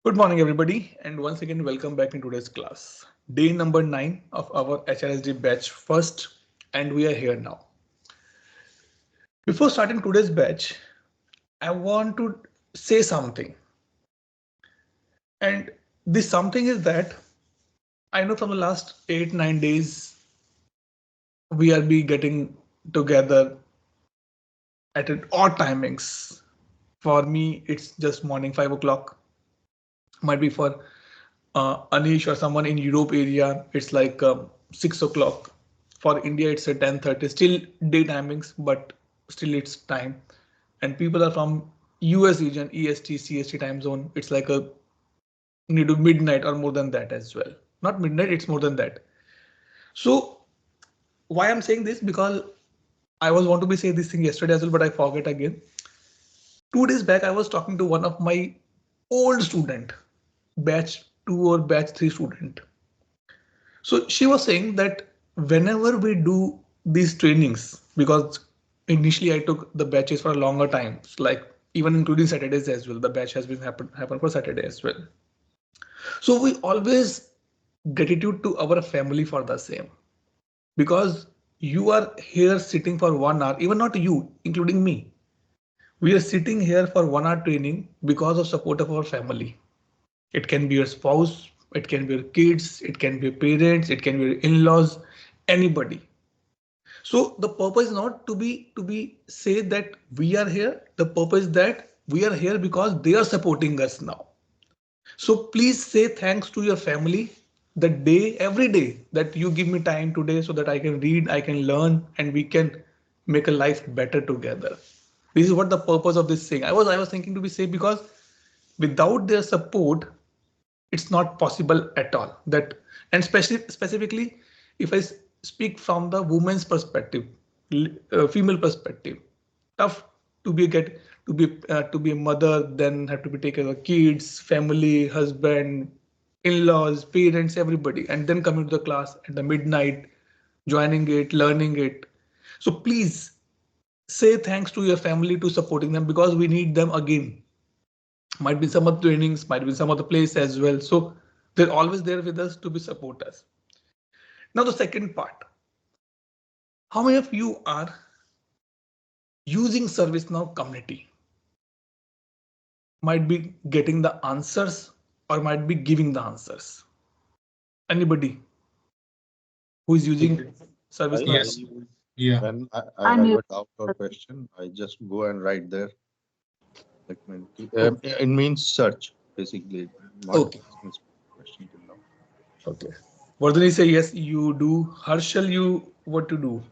Good morning, everybody, and once again, welcome back in today's class. Day number 9 of our HRSD batch first, and we are here now. Before starting today's batch, I want to say something. And this something is that I know from the last 8-9 days, we are be getting together at odd timings. For me, it's just morning 5 o'clock. Might be for Anish or someone in Europe area, it's like 6 o'clock. For India, it's at 10:30. Still day timings, but still it's time. And people are from US region, EST, CST time zone. It's like a need to midnight or more than that as well. Not midnight, it's more than that. So why I'm saying this? Because I was want to be say this thing yesterday as well, but I forget again. 2 days back, I was talking to one of my old student, batch 2 or batch 3 student. So she was saying that whenever we do these trainings, because initially I took the batches for a longer time, like even including Saturdays as well, the batch has been happen for Saturday as well. So we always gratitude to our family for the same, because you are here sitting for 1 hour, even not you, including me. We are sitting here for 1 hour training because of support of our family. It can be your spouse, it can be your kids, it can be your parents, it can be your in-laws, anybody. So the purpose is not to be say that we are here. The purpose is that we are here because they are supporting us now. So please say thanks to your family the day, every day that you give me time today so that I can read, I can learn, and we can make a life better together. This is what the purpose of this thing. I was thinking to be say because without their support, it's not possible at all. That and specifically, if I speak from the woman's perspective, female perspective, tough to be get to be a mother, then have to be take care of kids, family, husband, in-laws, parents, everybody, and then coming to the class at the midnight, joining it, learning it. So please say thanks to your family to supporting them because we need them again. Might be some other trainings, might be some other place as well. So they're always there with us to be support us. Now the second part, how many of you are using ServiceNow community? Might be getting the answers or might be giving the answers. Anybody who is using I, ServiceNow? when Yes. Yeah. when I I'm have using a doubt or question, I just go and write there. Like, it means search basically, not Okay, asking question till now. okay. Vardhani say yes, you do. Harshal, you what to do?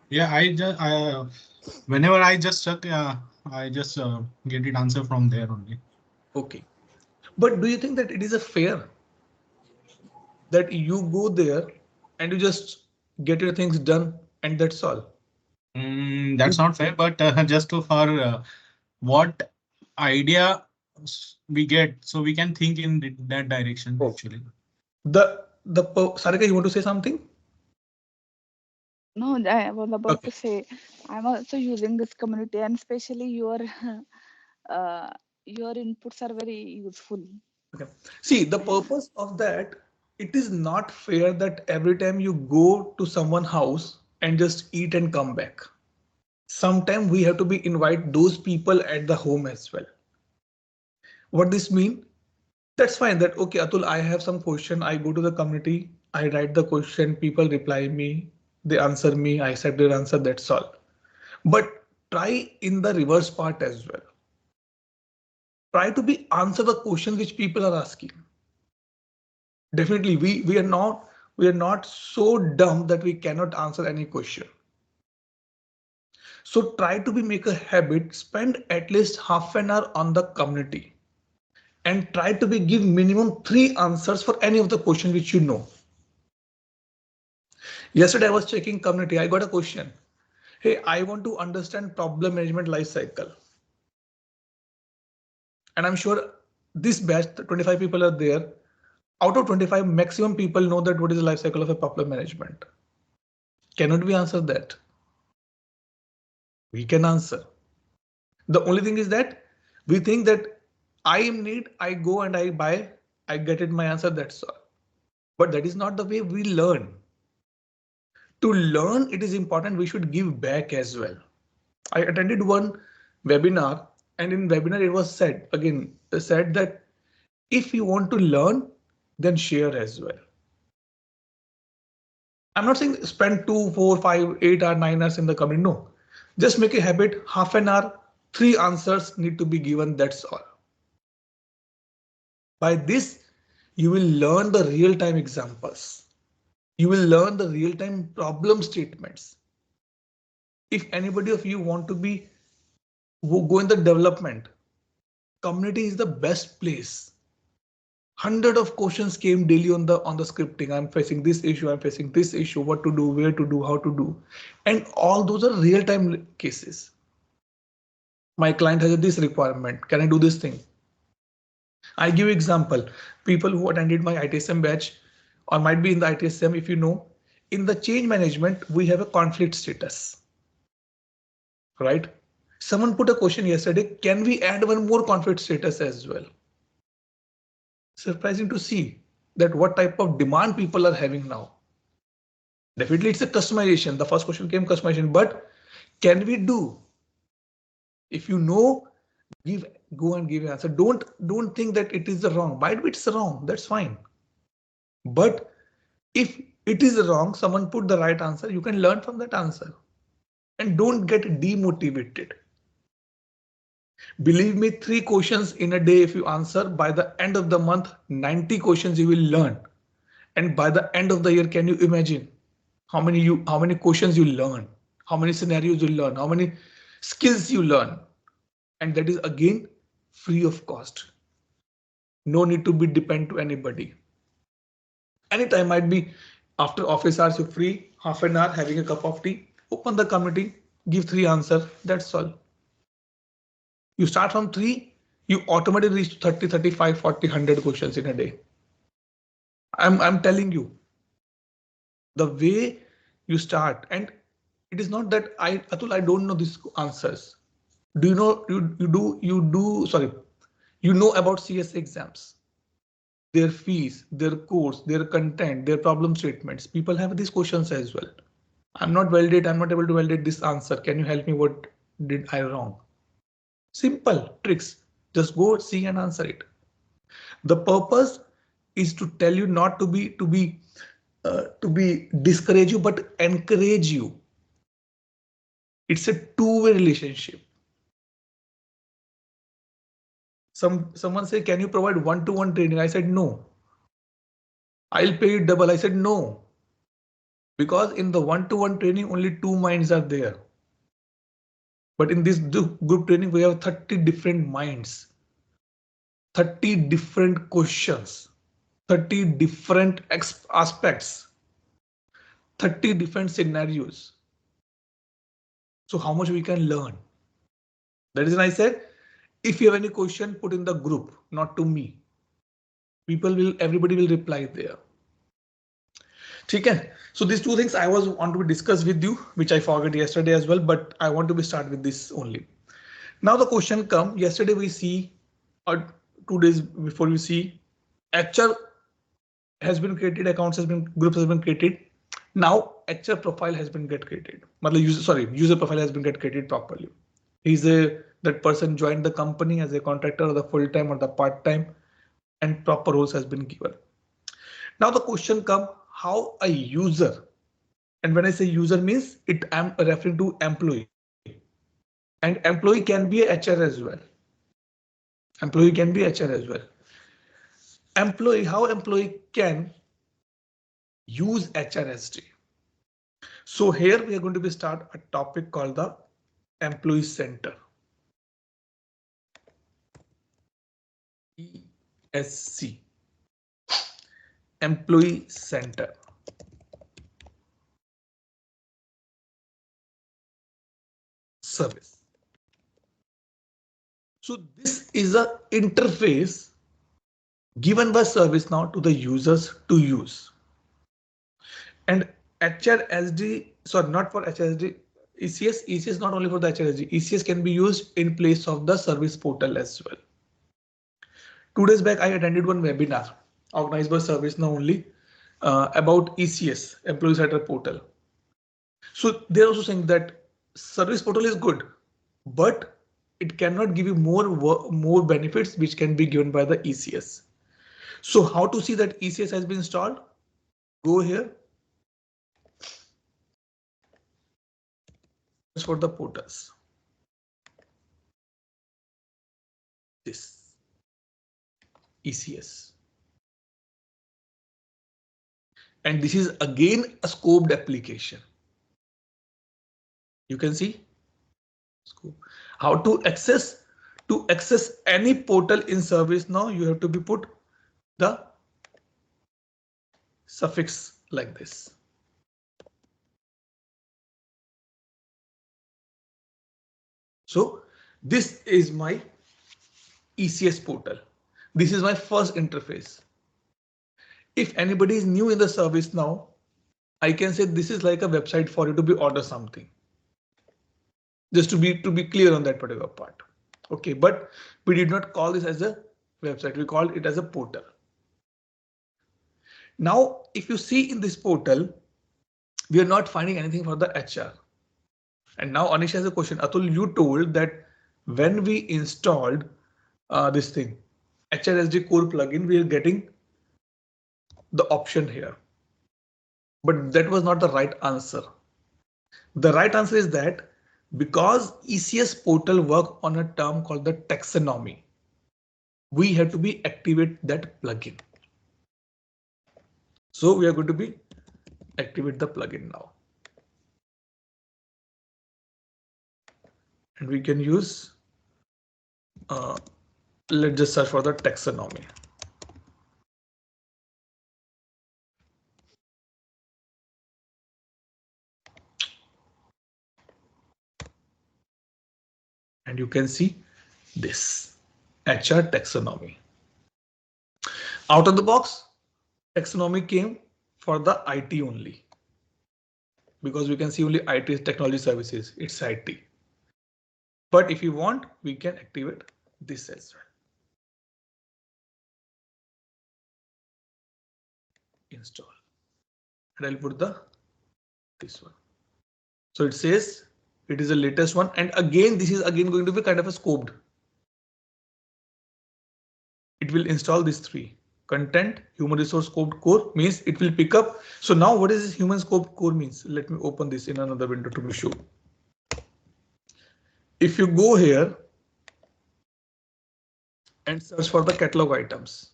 Yeah. Whenever I just check, I just get it answer from there only. Okay. But do you think that it is a fair that you go there and you just get your things done and that's all? That's not fair, but just to for what idea we get, so we can think in that direction Oh. actually. Sarika, you want to say something? no, I was about Okay. to say I'm also using this community, and especially your uh, your inputs are very useful. Okay. See, the purpose of that, it is not fair that every time you go to someone's house and just eat and come back. Sometimes we have to be invite those people at the home as well. What this mean? That's fine. That okay, Atul, I have some question. I go to the community, I write the question, people reply me, they answer me, I accept their answer, that's all. But try in the reverse part as well. Try to be answer the questions which people are asking. Definitely, we are not so dumb that we cannot answer any question. So try to be make a habit, spend at least half an hour on the community and try to be give minimum 3 answers for any of the question which you know. Yesterday I was checking community. I got a question. Hey, I want to understand problem management life cycle. And I'm sure this batch, 25 people are there. Out of 25, maximum people know that what is the life cycle of a problem management. Cannot we answer that? We can answer. The only thing is that we think that I am need, I go and I buy, I get it my answer, that's all. But that is not the way we learn. To learn, it is important we should give back as well. I attended one webinar, and in webinar it was said, again, said that if you want to learn, then share as well. I'm not saying spend 2, 4, 5, 8 or 9 hours in the community. No, just make a habit, half an hour, 3 answers need to be given. That's all. By this, you will learn the real-time examples. You will learn the real-time problem statements. If anybody of you want to be go in the development, community is the best place. Hundred of questions came daily on the scripting. I'm facing this issue. I'm facing this issue. What to do? Where to do? How to do? And all those are real-time cases. My client has this requirement. Can I do this thing? I give example. People who attended my ITSM batch or might be in the ITSM, if you know, in the change management, we have a conflict status. Right? Someone put a question yesterday. Can we add one more conflict status as well? Surprising to see that what type of demand people are having now. Definitely it's a customization. The first question came customization, but can we do? If you know, go and give an answer. Don't think that it is the wrong. Might be it's wrong. That's fine. But if it is wrong, someone put the right answer, you can learn from that answer. And don't get demotivated. Believe me, 3 questions in a day, if you answer, by the end of the month, 90 questions you will learn. And by the end of the year, can you imagine how many questions you learn, how many scenarios you learn, how many skills you learn? And that is again free of cost. No need to be dependent to anybody. Anytime, might be after office hours, you're free, half an hour, having a cup of tea, open the community, give 3 answers. That's all. You start from 3, you automatically reach 30, 35, 40, 100 questions in a day. I'm telling you, the way you start, and it is not that Atul, I don't know these answers. Do you know, you know about CS exams, their fees, their course, their content, their problem statements. People have these questions as well. I'm not able to validate this answer. Can you help me? What did I wrong? Simple tricks. Just go see and answer it. The purpose is to tell you not to be discourage you, but encourage you. It's a two-way relationship. Someone say, can you provide one-to-one training? I said no. I'll pay you double. I said no. Because in the one-to-one training, only 2 minds are there. But in this group training, we have 30 different minds, 30 different questions, 30 different aspects, 30 different scenarios. So how much we can learn? That is why I said, if you have any question, put in the group, not to me. Everybody will reply there. Okay, so these 2 things I want to discuss with you, which I forgot yesterday as well, but I want to start with this only. Now the question come. Yesterday we see, or 2 days before we see, HR has been created, groups has been created. Now HR profile has been created. User profile has been created properly. That person joined the company as a contractor or the full time or the part time, and proper roles has been given. Now the question come, how a user, and when I say user means I'm referring to employee, and employee can be a HR as well. Employee can be HR as well. How employee can use HRSD. So here we are going to start a topic called the employee center. ESC. Employee center. Service. So this is an interface given by ServiceNow to the users to use. And HRSD, sorry, not for HRSD, ECS not only for the HRSD, ECS can be used in place of the service portal as well. 2 days back, I attended one webinar organized by ServiceNow only about ECS, Employee Center Portal. So they're also saying that service portal is good, but it cannot give you more benefits which can be given by the ECS. So how to see that ECS has been installed? Go here. For the portals. This ECS. And this is again a scoped application. You can see scope. How to access any portal in ServiceNow, you have to be put the suffix like this. So this is my ECS portal. This is my first interface. If anybody is new in the ServiceNow, I can say this is like a website for you to be order something. Just to be clear on that particular part. Okay, but we did not call this as a website. We called it as a portal. Now, if you see in this portal, we are not finding anything for the HR. And now Anish has a question. Atul, you told that when we installed this thing, HRSD core plugin, we are getting the option here. But that was not the right answer. The right answer is that because ECS portal work on a term called the taxonomy, we have to be activate that plugin. So we are going to be activate the plugin now. And we can use, let's just search for the taxonomy. And you can see this HR taxonomy. Out of the box, taxonomy came for the IT only. Because we can see only IT technology services, it's IT. But if you want, we can activate this as well. Install. And I'll put this one. So it says it is the latest one. And again, this is again going to be kind of a scoped. It will install these three. Content, human resource scoped core means it will pick up. So now what is this human scoped core means? Let me open this in another window to be sure. If you go here and search for the catalog items.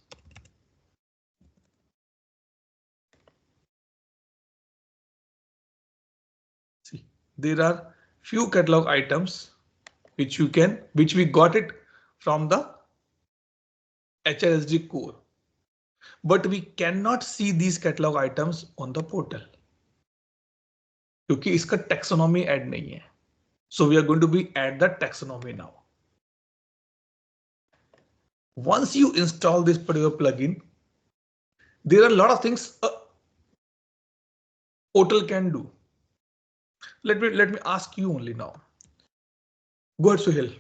See, there are few catalog items which we got it from the HRSD core. But we cannot see these catalog items on the portal. क्योंकि इसका taxonomy add नहीं है. So we are going to be add the taxonomy now. Once you install this particular plugin, there are a lot of things a portal can do. Let me ask you only now. Go ahead, Suhail.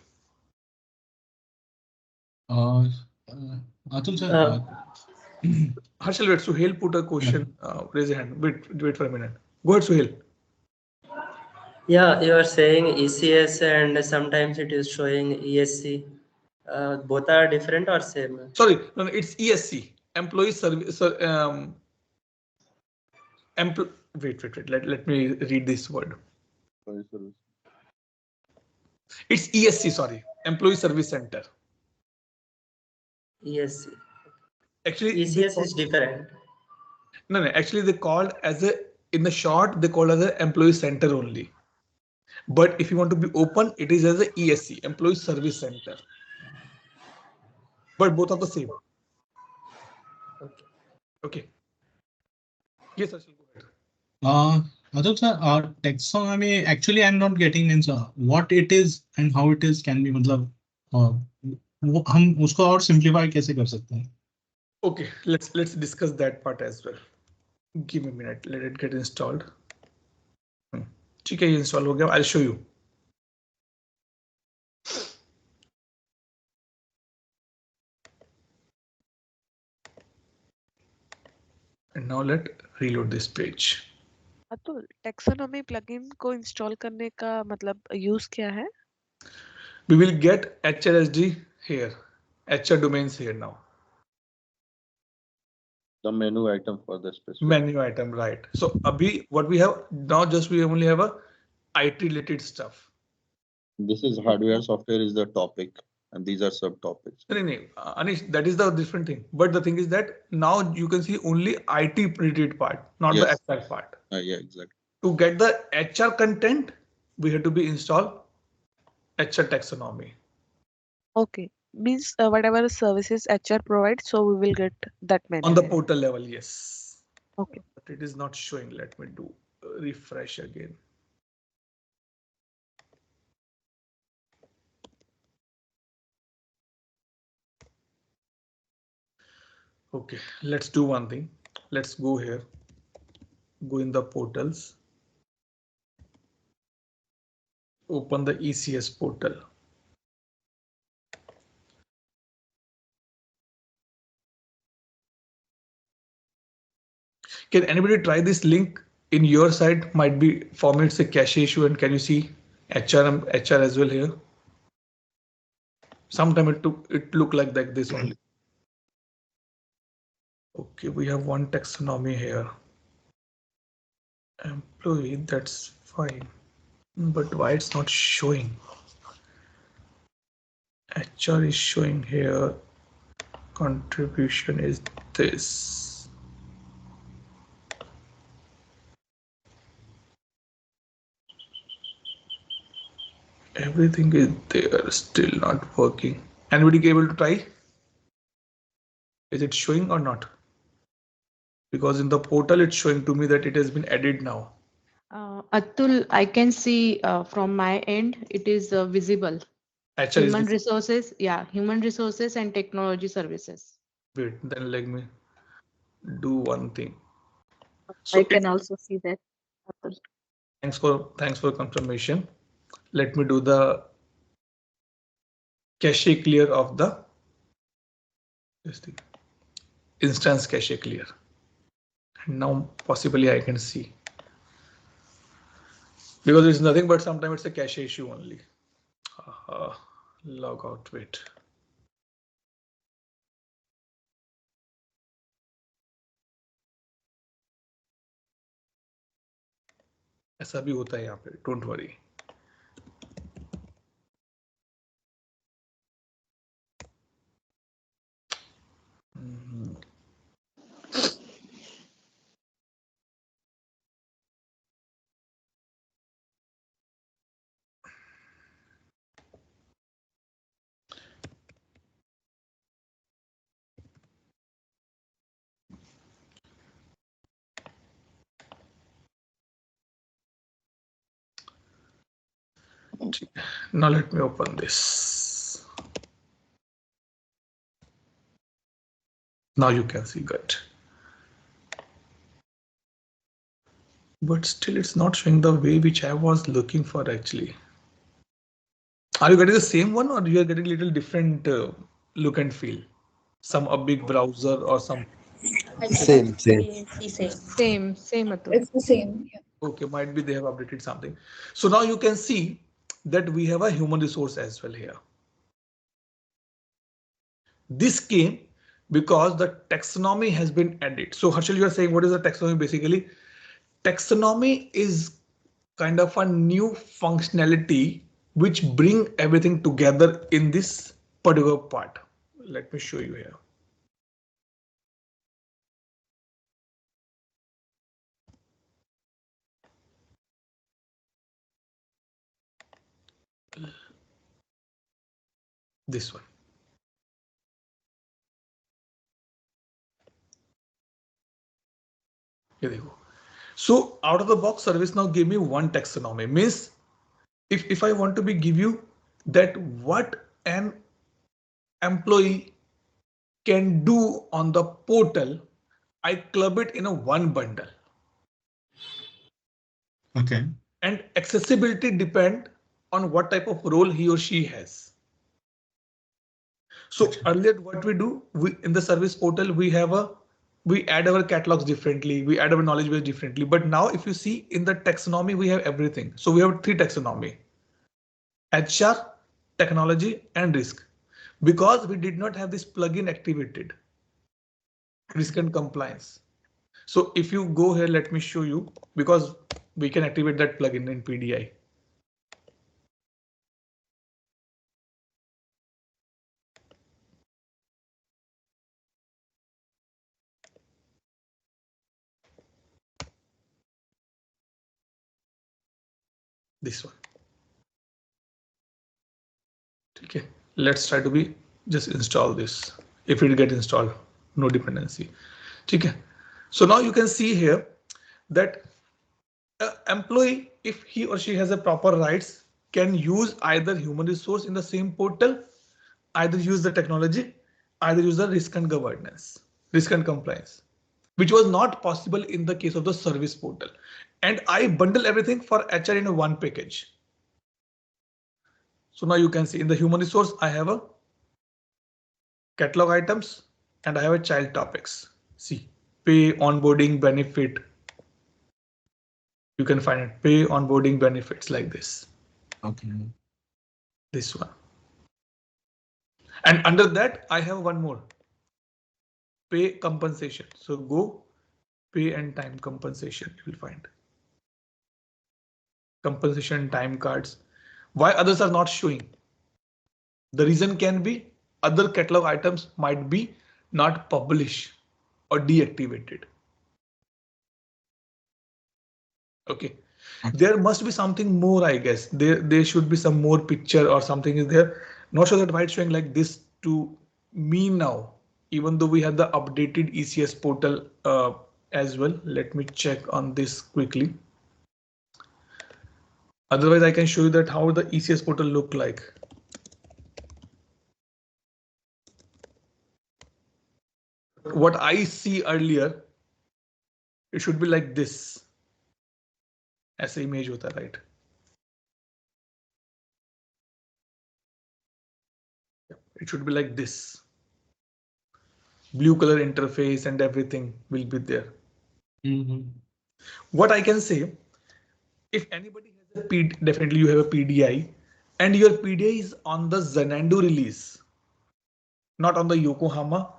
Atul sir. Harshal, wait. Suhail put a question. Raise a hand. Wait for a minute. Go ahead, Suhail. Yeah, you are saying ECS and sometimes it is showing ESC. Both are different or same? Sorry, no, it's ESC. Employee service. Wait. Let me read this word. It's ESC. Sorry, Employee Service Center. ESC. Actually, ECS is different. No. Actually, they called as in the short they call as an employee center only. But if you want to be open, it is as a ESC, Employee Service Center. But both are the same. Okay. Yes, Ashil, go ahead. Atul sir, taxonomy actually I'm not getting what it is and how it is can be मतलब हम उसको और simplify कैसे कर सकते हैं? Okay, let's discuss that part as well. Give me a minute. Let it get installed. ठीक है, ये install हो गया. I'll show you. And now let reload this page. Atul, taxonomy plugin को install करने का मतलब use क्या है? We will get HRSD here, HR domains here now. The menu item for the specific. Menu item, right? So abhi what we have now, just we only have a IT related stuff. This is hardware, software is the topic, and these are subtopics. No, Anish, that is the different thing. But the thing is that now you can see only IT related part, not Yes. the HR part. Yeah, exactly. To get the HR content, we have to be install HR taxonomy. Okay, means whatever services HR provides, so we will get that menu. On the portal level, yes. Okay. But it is not showing. Let me do refresh again. Okay, let's do one thing. Let's go here. Go in the portals. Open the ECS portal. Can anybody try this link in your side? Might be for me it's a cache issue, and can you see HR as well here? Sometime it look like this only. Okay, we have one taxonomy here. Employee, that's fine. But why it's not showing? HR is showing here. Contribution is this. Everything is there, still not working. Anybody able to try? Is it showing or not? Because in the portal it's showing to me that it has been added now. Atul, I can see from my end, it is visible. HR Human is resources, yeah, human resources and technology services. wait, then let me do one thing. So I can also see that. Atul. thanks for confirmation. Let me do the cache clear of the this thing. Instance cache clear. And now possibly I can see. Because it's nothing but sometimes it's a cache issue only. Log out, wait. ऐसा भी होता है यहाँ पे, don't worry. Now let me open this. Now you can see good. But still it's not showing the way which I was looking for actually. Are you getting the same one or you are getting a little different look and feel? Some a big browser or some? Same. Same, Atul. It's the same. Yeah. Okay, might be they have updated something. So now you can see that we have a human resource as well here. This came because the taxonomy has been added. So Harshal, you are saying what is the taxonomy basically? Taxonomy is kind of a new functionality which bring everything together in this particular part. Let me show you here. This one. Here they go. So out of the box service now give me one taxonomy. Means if I want to give you that what an employee can do on the portal, I club it in a one bundle. Okay. And accessibility depend on what type of role he or she has. So earlier what we do, in the service portal, we have a we add our catalogs differently, we add our knowledge base differently. But now if you see in the taxonomy, we have everything. So we have 3 taxonomy: HR, technology, and risk. Because we did not have this plugin activated, risk and compliance. So if you go here, let me show you, because we can activate that plugin in PDI. This one. Okay, let's try to be just install this. If it get installed, no dependency. Okay, so now you can see here that employee, if he or she has a proper rights, can use either human resource in the same portal, either use the technology, either use the risk and governance, risk and compliance, which was not possible in the case of the service portal. And I bundle everything for HR in a one package. So now you can see in the human resource, I have a catalog items and I have a child topics. See, pay, onboarding, benefit. You can find it, pay, onboarding, benefits, like this. Okay. This one. And under that, I have one more, pay compensation. So go pay and time compensation, you will find compensation time cards. Why others are not showing? The reason can be other catalog items might be not published or deactivated. Okay, there must be something more, I guess. There should be some more picture or something is there. Not sure that why it's showing like this to me now, even though we have the updated ECS portal as well. Let me check on this quickly. Otherwise, I can show you that how the ECS portal look like. What I see earlier, it should be like this. ऐसे image होता है, right? It should be like this. Blue color interface and everything will be there. What I can say, if anybody has a PD, definitely you have a PDI, and your PDI is on the Zalando release, not on the Yokohama,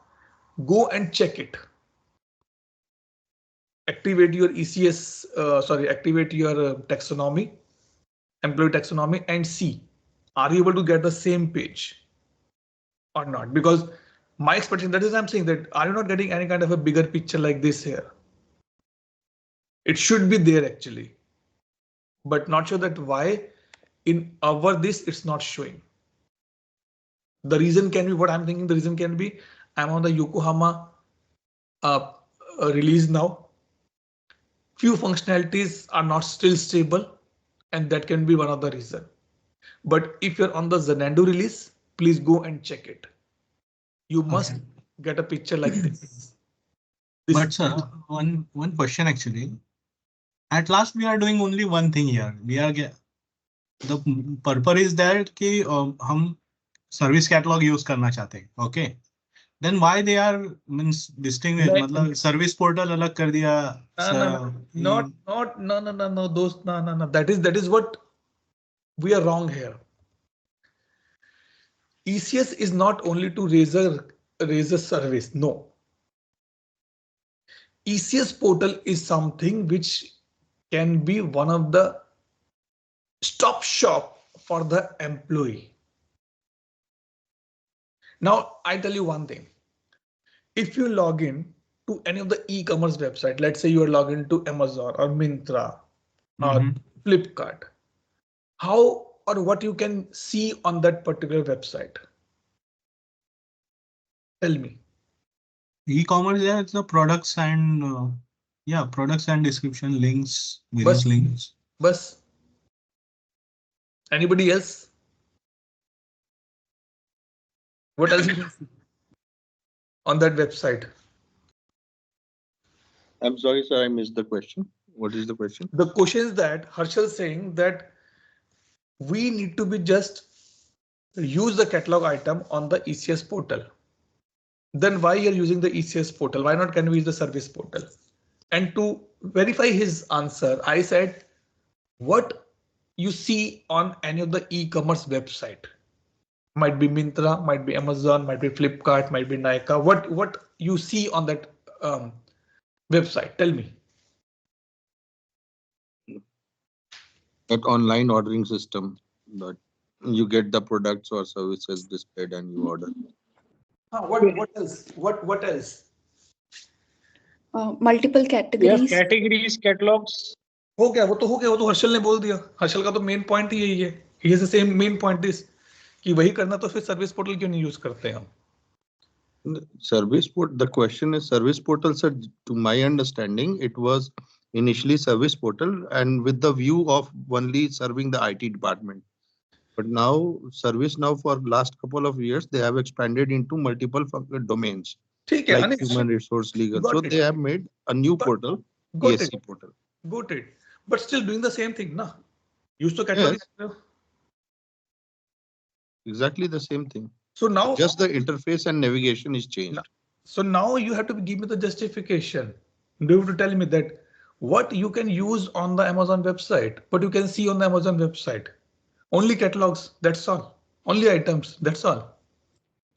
go and check it. Activate your ECS, activate your taxonomy, employee taxonomy, and see, are you able to get the same page or not? Because my expectation, that is I'm saying that, are you not getting any kind of a bigger picture like this here? It should be there actually, but not sure that why in our this it's not showing. The reason can be what I'm thinking. The reason can be I'm on the Yokohama release now. Few functionalities are not still stable, and that can be one of the reason. But if you're on the Zalando release, please go and check it. You must get a picture like this. But sir, one question actually. At last, we are doing only one thing here. We are the purpose is that कि हम service catalog use करना चाहते हैं. Okay. Then why they are means distinguish? मतलब service portal अलग कर दिया. No. Those no. That is what we are wrong here. ECS is not only to raise a service. No. ECS portal is something which can be one of the stop shop for the employee. Now, I tell you one thing. If you log in to any of the e-commerce website, let's say you are logged into Amazon or Myntra or Flipkart, how or what you can see on that particular website? Tell me. E-commerce, yeah, it's the products and products and description links, various links. Bus. Anybody else? What else you can see on that website? I'm sorry, sir, I missed the question. What is the question? The question is that Harshal is saying that we need to be just use the catalog item on the ECS portal. then why you're using the ECS portal? Why not can we use the service portal? And to verify his answer, I said, what you see on any of the e-commerce website, might be Myntra, might be Amazon, might be Flipkart, might be Nykaa. What you see on that website? Tell me. That online ordering system that you get the products or services displayed and you order. What else? What else? Multiple We have categories. categories, catalogs. हो गया वो तो हर्षल ने बोल दिया. हर्षल का तो main point ही यही है. He has the same main point is कि वही करना तो फिर सर्विस पोर्टल क्यों नहीं यूज करते हम? Service portal. The question is service portal, sir. To my understanding, it was initially service portal and with the view of only serving the IT department. But now service now for last couple of years they have expanded into multiple domains ठीक है, like Anish. human resource, legal. Got So it. they have made a new portal, Got ESC it. portal. Got it. But still doing the same thing, na? Use to catalog. Yes. Exactly the same thing. So now Just the interface and navigation is changed. So now you have to give me the justification. You have to tell me that what you can use on the Amazon website, what you can see on the Amazon website. Only catalogs, that's all. Only items, that's all.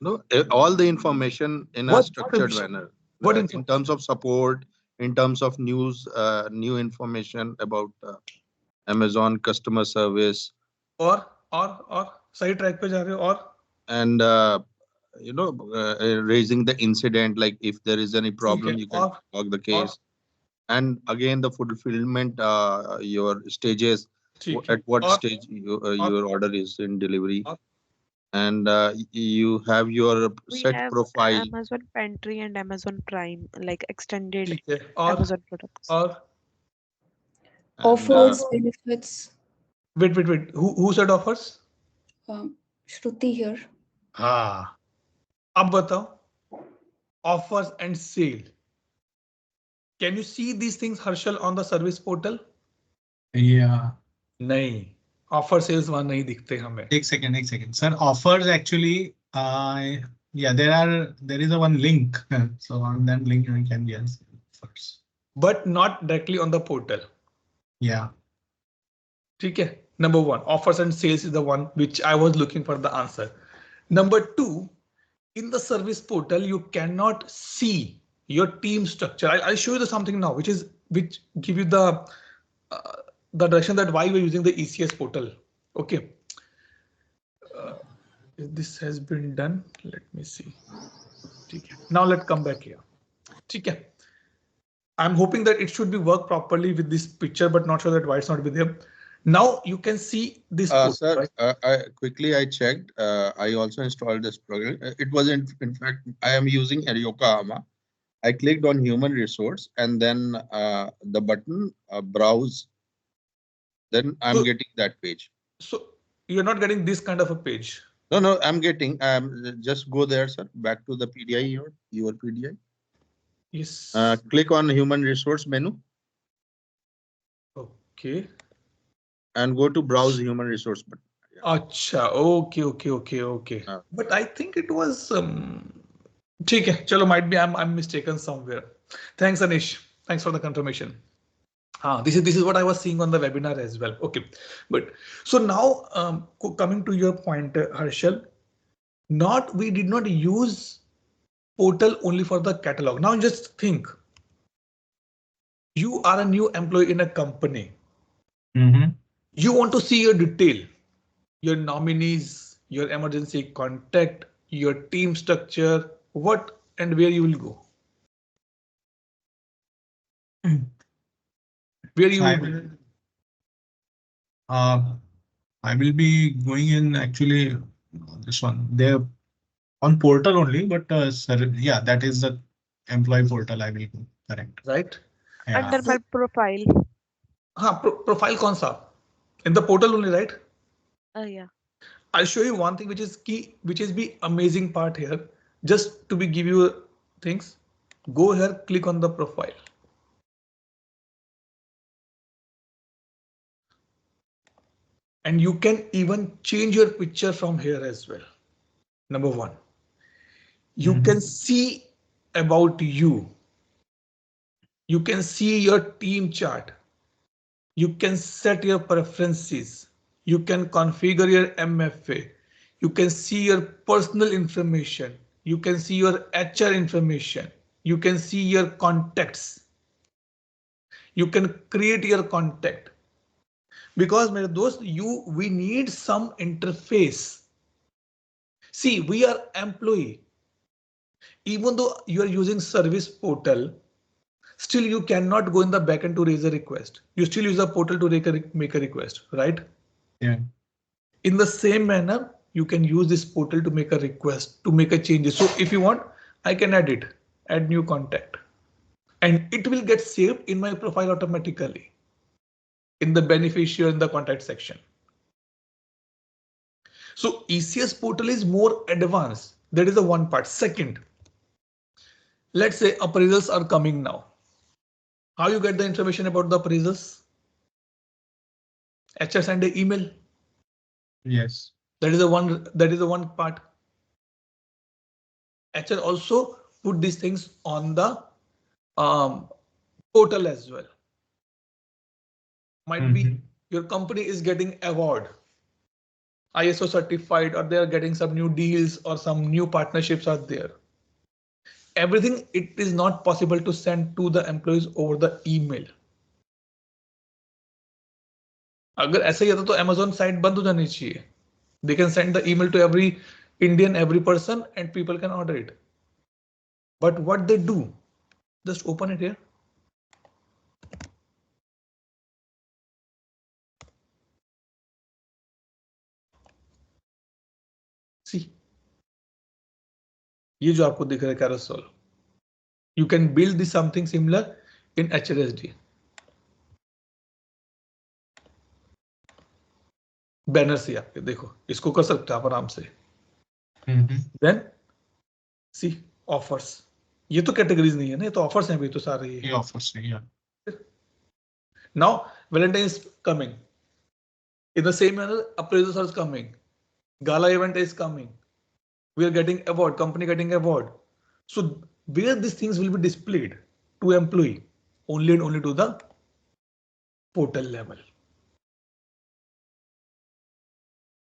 No, all the information in a structured manner. What In terms of support, in terms of news, new information about Amazon customer service. Or side track pe ja rahe ho, or and raising the incident, like if there is any problem you can log the case, and again the fulfillment, your stages, at what stage your order is in delivery, and you have your We set have profile. Amazon Pantry and Amazon Prime, like extended ठीक है, और Amazon products. Offers, benefits. Wait. Who said offers? Shruti here. हाँ. अब बताओ. Offers and sale. Can you see these things, Harshal, on the service portal? Yeah. नहीं. Offer sales वहाँ नहीं दिखते हमें. एक second. Sir, offers actually, yeah, there is a one link. So on that link you can get offers. But not directly on the portal. Yeah. ठीक है. Number one, offers and sales is the one which I was looking for the answer. Number two, in the service portal, you cannot see your team structure. I'll show you something now, which give you the direction that why we're using the ECS portal. Okay. This has been done. Let me see. Okay. Now let's come back here. Okay. I'm hoping that it should be work properly with this picture, but not sure that why it's not with him. Now you can see this. Sir, right? I checked. I also installed this program. It was in fact, I am using Yokohama. I clicked on human resource and then the button browse. Then I'm getting that page. So you're not getting this kind of a page. No, I'm getting. Just go there, sir. Back to the PDI, your PDI. Yes. Click on human resource menu. Okay. And go to browse human resource button. Acha, okay. But I think it was ठीक है, चलो, might be I'm mistaken somewhere. Thanks, Anish. Thanks for the confirmation. This is what I was seeing on the webinar as well. Okay, good. So now coming to your point, Harshal, we did not use portal only for the catalog. Now just think, you are a new employee in a company. Mm-hmm. You want to see your detail, your nominees, your emergency contact, your team structure, what and where you will go. Where you will go? I will be going in actually this one. They're on portal only, but sir, yeah, that is the employee portal. I will go. Correct. Right. Yeah. Under my profile. Profile कौन सा? In the portal only, right? Yeah. I'll show you one thing which is key, which is the amazing part here. Just to give you things, go here, click on the profile. And you can even change your picture from here as well. Number one. You can see about you. You can see your team chart. You can set your preferences. You can configure your MFA. You can see your personal information. You can see your HR information. You can see your contacts. You can create your contact. Because मेरे दोस्त, we need some interface. See, we are employee. Even though you are using service portal, still you cannot go in the backend to raise a request. You still use the portal to make a request, right? Yeah. In the same manner, you can use this portal to make a request, to make a change. So if you want, I can add new contact, and it will get saved in my profile automatically in the beneficiary in the contact section. So ECS portal is more advanced. That is the one part. Second, let's say appraisals are coming now. How you get the information about the appraisals? HR send an email. Yes. That is the one part. HR also put these things on the portal as well. Might be your company is getting award, ISO certified, or they are getting some new deals or some new partnerships are there. Everything, it is not possible to send to the employees over the email. अगर ऐसा ही होता तो Amazon site बंद हो जानी चाहिए. They can send the email to every Indian, every person, and people can order it. But what they do, just open it here. See, ये जो आपको दिख रहा है carousel, you can build this something similar in HRSD. Banner से आपके देखो, इसको कर सकते हो आप आराम से. Then see offers. ये तो कैटेगरीज नहीं है ना, ये तो ऑफर्स हैं भी तो सारे ये ऑफर्स हैं. Now Valentine is coming. In the same manner, appraisals are coming. Gala event is coming. We are getting award, company getting award. So where these things will be displayed to employee? Only and only to the portal level.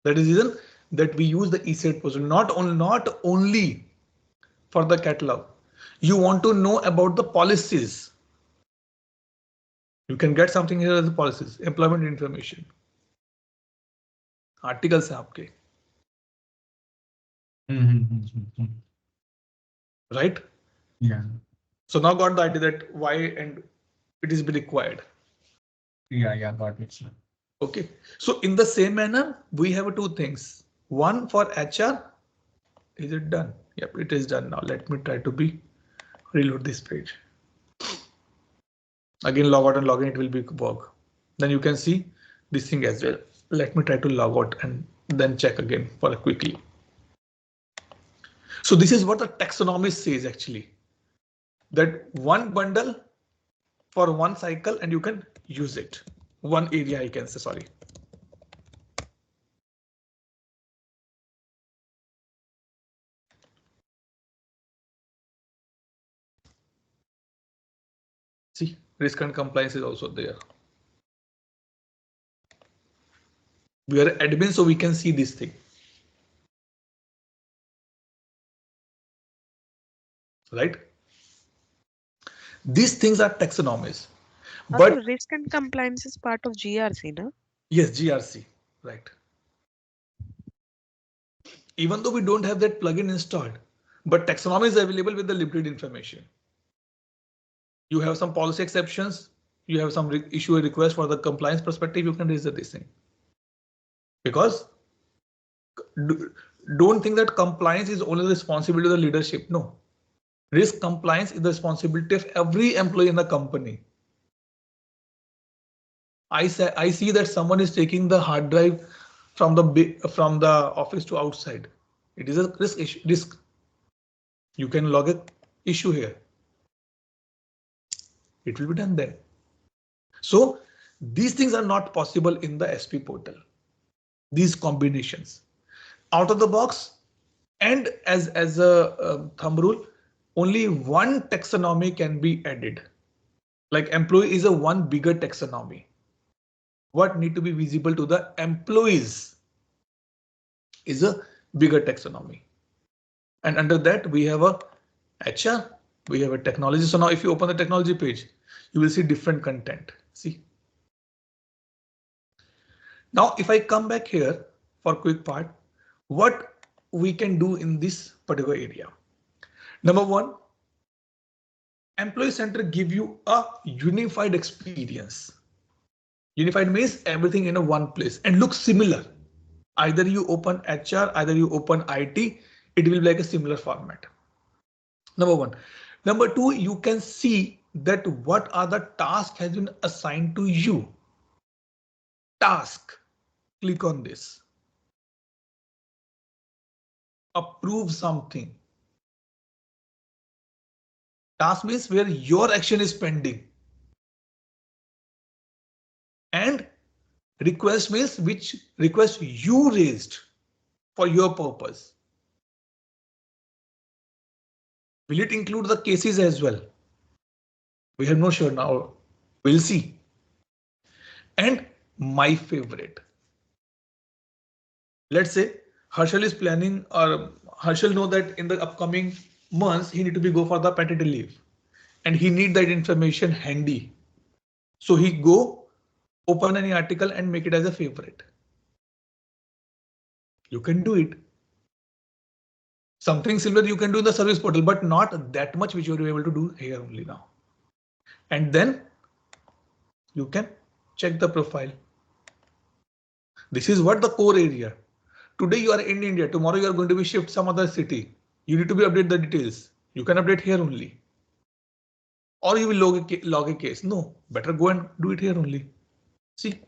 That is the reason that we use the ESET portal, not only for the catalog. You want to know about the policies. You can get something here as the policies, employment information. Articles हैं आपके. Right? Yeah. So now got the idea that why and it is required. Yeah, got it. Okay. So in the same manner, we have two things. One for HR. Is it done? Yep, it is done now. Let me try to reload this page. Again, log out and log in, it will be work. Then you can see this thing as well. Let me try to log out and then check again for quickly. So this is what the taxonomy says actually, that one bundle for one cycle and you can use it. One area I can say, sorry. See, risk and compliance is also there. We are admin, so we can see this thing. Right? These things are taxonomies. But risk and compliance is part of GRC, no? Yes, GRC, right. Even though we don't have that plugin installed, but taxonomy is available with the librid information. You have some policy exceptions, you have some issue a request for the compliance perspective, you can raise this thing. Because don't think that compliance is only the responsibility of the leadership. No. Risk compliance is the responsibility of every employee in the company. I see that someone is taking the hard drive from the office to outside. It is a risk. You can log an issue here. It will be done then. So these things are not possible in the SP portal. These combinations. Out of the box, And as a thumb rule, only one taxonomy can be added. Like employee is a one bigger taxonomy. What need to be visible to the employees is a bigger taxonomy. And under that we have a HR, we have a technology. So now if you open the technology page, you will see different content. See. Now if I come back here for quick part, what we can do in this particular area. Number one, Employee Center give you a unified experience. Unified means everything in a one place and looks similar. Either you open HR, either you open IT, it will be like a similar format. Number one. Number two, you can see that what are the tasks has been assigned to you. Task. Click on this. Approve something. Task means where your action is pending. And request means which request you raised for your purpose. Will it include the cases as well? We have no sure now. We'll see. And my favorite. Let's say Harshal is planning, or Harshal know that in the upcoming months he need to be go for the paternity leave and he need that information handy. So he go open any article and make it as a favorite. You can do it. Something similar you can do in the service portal, but not that much which you are able to do here only now. And then you can check the profile. This is what the core area. Today you are in India, tomorrow you are going to be shipped some other city. You need to be update the details. You can update here only. Or you will log a case. No, better go and do it here only. See.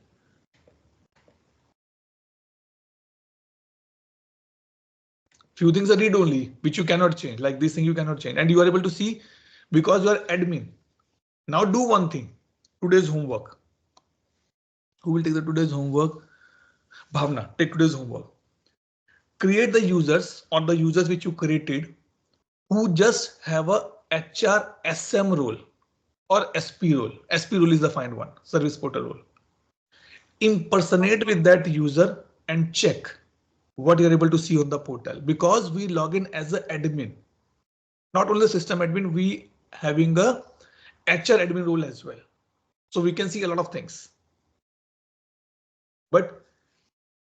Few things are read only, which you cannot change. Like this thing you cannot change. And you are able to see because you are admin. Now do one thing. Today's homework. Who will take the today's homework? Bhavna, take today's homework. Create the users or the users which you created who just have a HRSM role or SP role. SP role is the fine one, service portal role. Impersonate with that user and check what you're able to see on the portal, because we log in as an admin, not only system admin, we having a HR admin role as well. So we can see a lot of things. But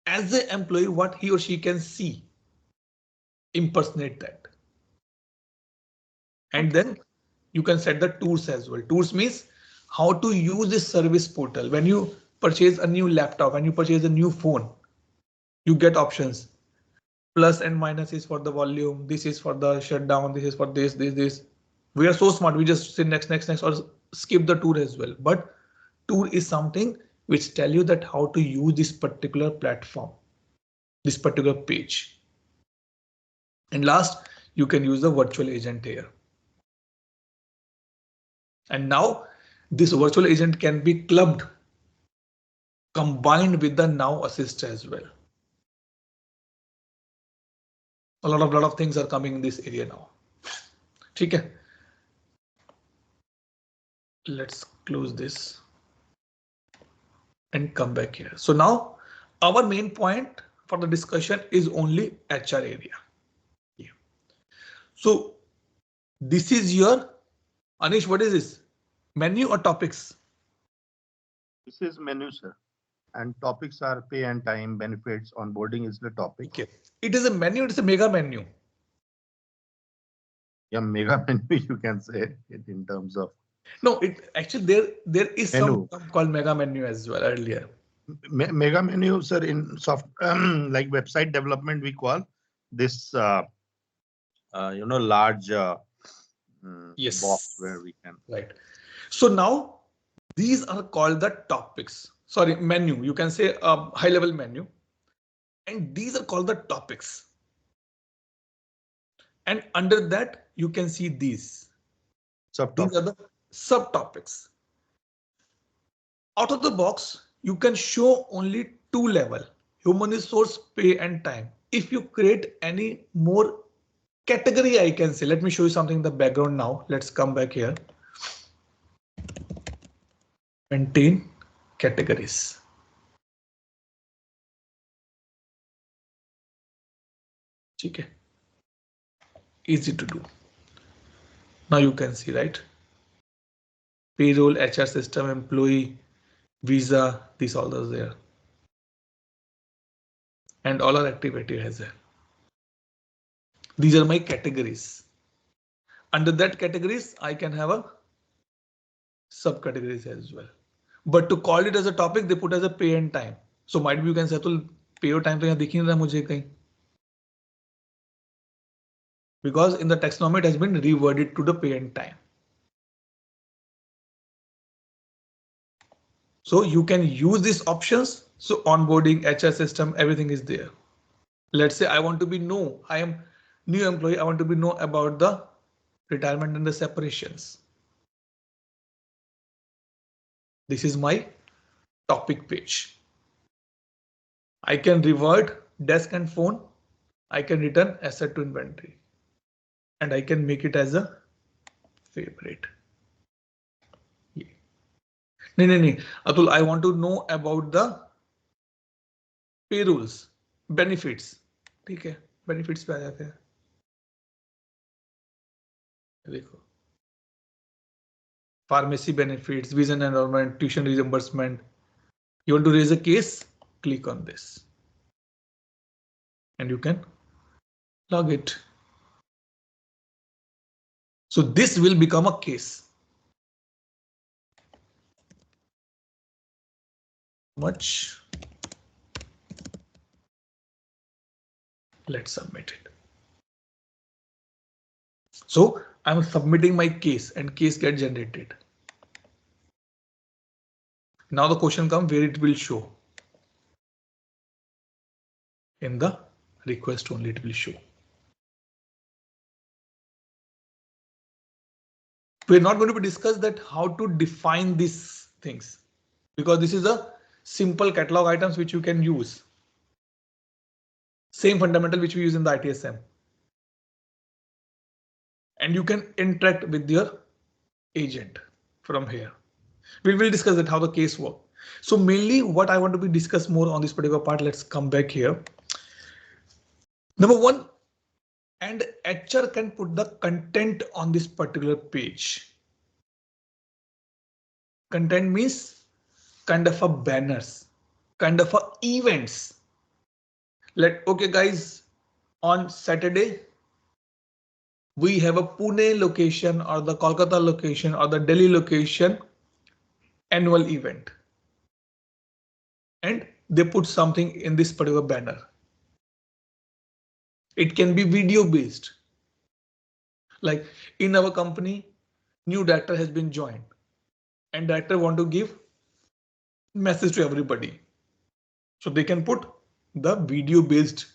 as the employee, what he or she can see, impersonate that. And then you can set the tours as well. Tours means how to use this service portal. When you purchase a new laptop, when you purchase a new phone, you get options. Plus and minus is for the volume. This is for the shutdown. This is for this. We are so smart. We just say next, or skip the tour as well. But tour is something which tell you that how to use this particular platform, this particular page. And last, you can use the virtual agent here. And now this virtual agent can be clubbed, combined with the Now Assist as well. A lot of things are coming in this area now. Okay. Let's close this and come back here. So now our main point for the discussion is only HR area. Yeah. So this is your Anish, what is this? Menu or topics? This is menu, sir. And topics are pay and time, benefits, onboarding is the topic. Okay. It is a menu, it's a mega menu. Yeah, mega menu, you can say it in terms of. No, it actually there is menu. some called mega menu as well earlier. Mega menu, sir, in soft like website development, we call this large yes, box where we can. Right. So now these are called the topics. Sorry, menu. You can say a high level menu. And these are called the topics. And under that, you can see these. These are the subtopics. Out of the box, you can show only two levels: human resource, pay and time. if you create any more category, I can say, let me show you something in the background now. Let's come back here. Maintain categories. Okay. Easy to do. Now you can see, right? Payroll, HR system, employee, visa, these all those there. And all are activity as well. These are my categories. Under that categories, I can have a subcategories as well. But to call it as a topic, they put as a pay and time. So might be you can say तो pay और time तो यहाँ दिख नहीं रहा मुझे कहीं. Because in the taxonomy it has been reworded to the pay and time. So you can use these options. So onboarding, HR system, everything is there. Let's say I want to be I am new employee. I want to be know about the retirement and the separations. This is my topic page. I can revert desk and phone. I can return asset to inventory. And I can make it as a favorite. No. Atul, I want to know about the payrolls, benefits. ठीक है, benefits पे आ जाते हैं. देखो. Pharmacy benefits, vision enrollment, tuition reimbursement. You want to raise a case? Click on this. And you can log it. So this will become a case. Much. Let's submit it. So I'm submitting my case and case get generated. Now the question comes where it will show. In the request only it will show. We're not going to discuss that how to define these things because this is a simple catalog items which you can use. Same fundamental which we use in the ITSM. And you can interact with your agent from here. We will discuss that how the case works. So mainly what I want to be discuss more on this particular part. Let's come back here. Number one, and HR can put the content on this particular page. Content means kind of a banners, kind of a events. Okay guys, on Saturday, we have a Pune location or the Kolkata location or the Delhi location annual event. And they put something in this particular banner. It can be video based. Like in our company, new director has been joined and director want to give message to everybody. So they can put the video based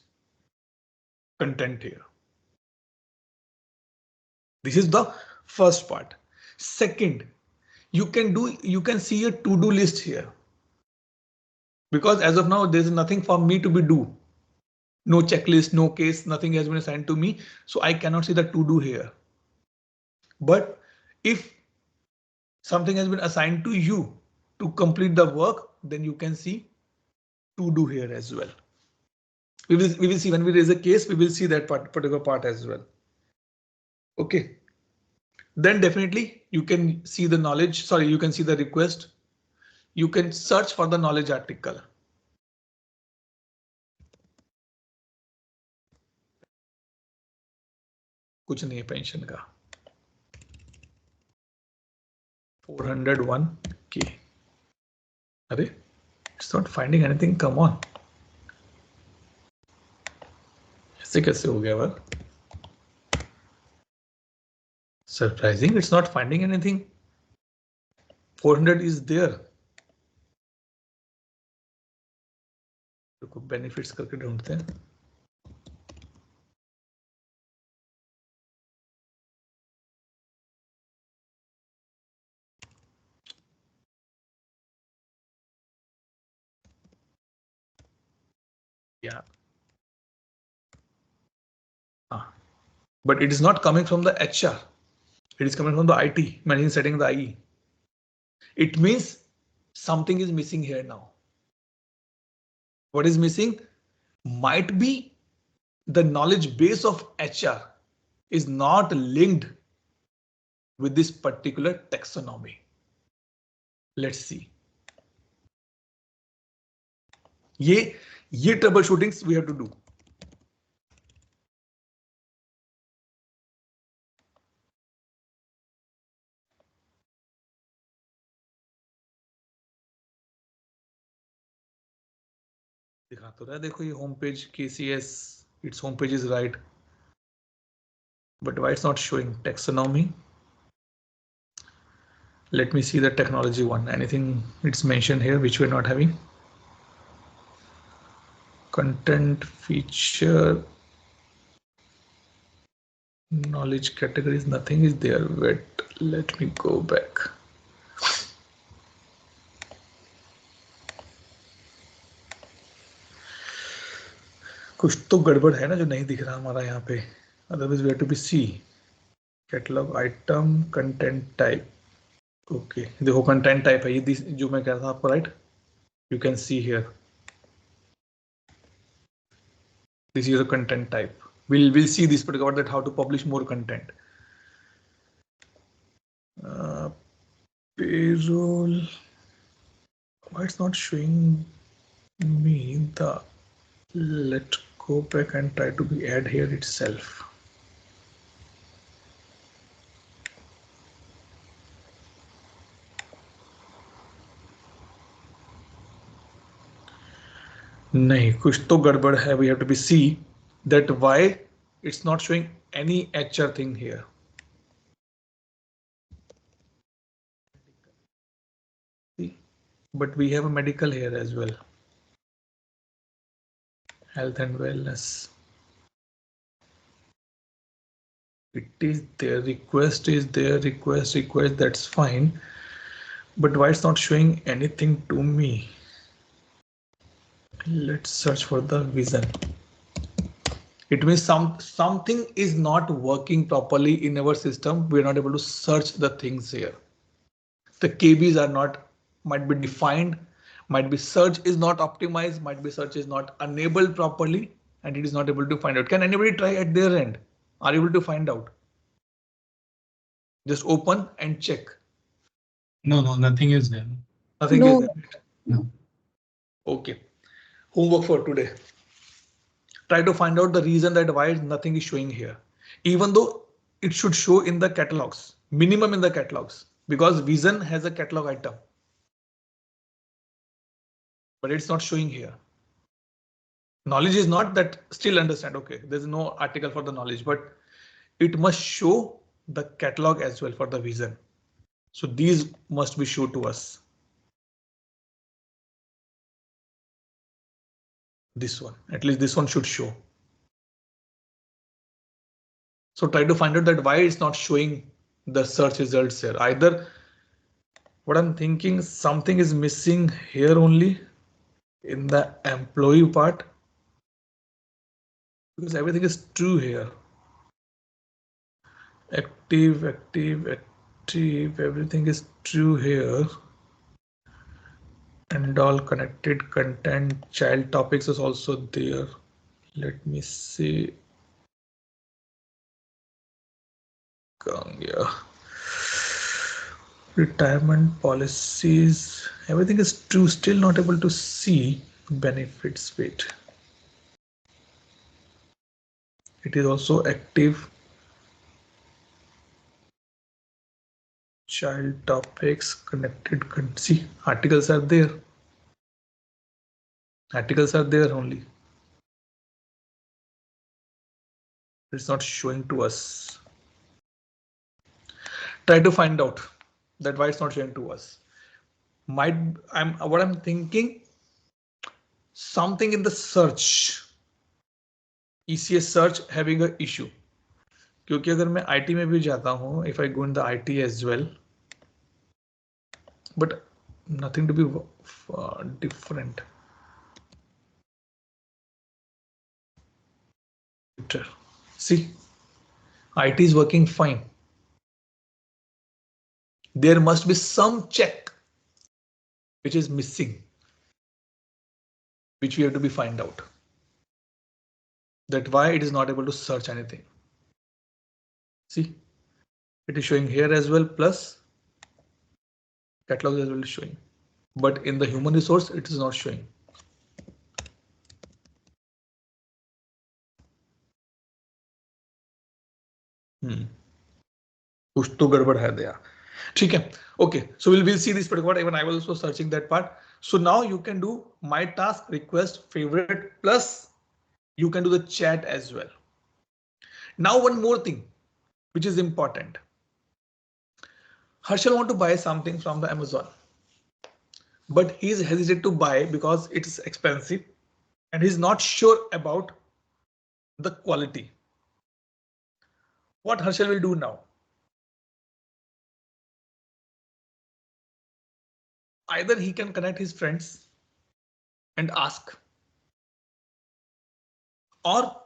content here. This is the first part. Second, you can see a to-do list here. Because as of now, there's nothing for me to be do. No checklist, no case, nothing has been assigned to me. So I cannot see the to-do here. But if something has been assigned to you to complete the work, then you can see to-do here as well. We will see when we raise a case, we will see that particular part as well. Okay. Then definitely you can see the knowledge. Sorry, you can see the request. You can search for the knowledge article. कुछ नहीं है pension का 401k. अरे it's not finding anything. Come on. ऐसे कैसे हो गया वह? Surprising, it's not finding anything. 400 is there. Benefits करके ढूंढते हैं. Yeah. but it is not coming from the HR. It is coming from the IT, managing setting the IE. It means something is missing here now. What is missing? Might be the knowledge base of HR is not linked with this particular taxonomy. Let's see. ये trouble shootings we have to do. दिखा तो रहा है, देखो ये home page KCS, its home page is right, but why it's not showing taxonomy? Let me see the technology one. Anything it's mentioned here which we're not having? Content, feature, knowledge categories, nothing is there. Wait, let me go back. कुछ तो गड़बड़ है ना जो नहीं दिख रहा हमारा यहाँ पे. Otherwise we have to be C. Catalog item, content type. Okay, देखो content type है ये जो मैं कह रहा था आपको, right? You can see here. This is a content type. We'll see this particular that how to publish more content. Payroll. Why it's not showing me the? Let's go back and try to be add here itself. नहीं, कुछ तो गड़बड़ है. We have to be see that why it's not showing any HR thing here. See, but we have a medical here as well. Health and wellness. It is there. Request is there. Request. That's fine. But why it's not showing anything to me? Let's search for the vision. It means something is not working properly in our system. We are not able to search the things here. The KBs are not, might be defined, might be search is not optimized, might be search is not enabled properly, and it is not able to find out. Can anybody try at their end? Are you able to find out? Just open and check. No, nothing is there. Nothing is there. No. Okay. Homework for today. Try to find out the reason that why nothing is showing here, even though it should show in the catalogs, minimum in the catalogs, because vision has a catalog item, but it's not showing here. Knowledge is not that, still understand. Okay, there's no article for the knowledge, but it must show the catalog as well for the vision. So these must be shown to us. This one, at least this one should show. So try to find out that why it's not showing the search results here. Either what I'm thinking, something is missing here only in the employee part, because everything is true here. Active, everything is true here. And all connected content, child topics is also there. Let me see. Yeah. Retirement policies, everything is true, still not able to see benefits. Wait. It is also active. Child topics, connected, see, articles are there. Articles are there only. It's not showing to us. Try to find out that why it's not showing to us. What I'm thinking, something in the search, ECS search having a issue. क्योंकि अगर मैं IT में भी जाता हूँ, if I go in the IT as well, but nothing to be different. See, IT is working fine. There must be some check which is missing, which we have to be find out. That why it is not able to search anything. See, it is showing here as well, plus catalog as well is showing, but in the human resource it is not showing. कुछ तो गड़बड़ है दया. ठीक है. Okay, so we'll see this particular part. Even I was also searching that part. So now you can do my task, request, favorite, plus you can do the chat as well. Now one more thing which is important. Harshal want to buy something from the Amazon, but he is hesitant to buy because it's expensive and he's not sure about the quality. What Harshal will do now? Either he can connect his friends and ask, or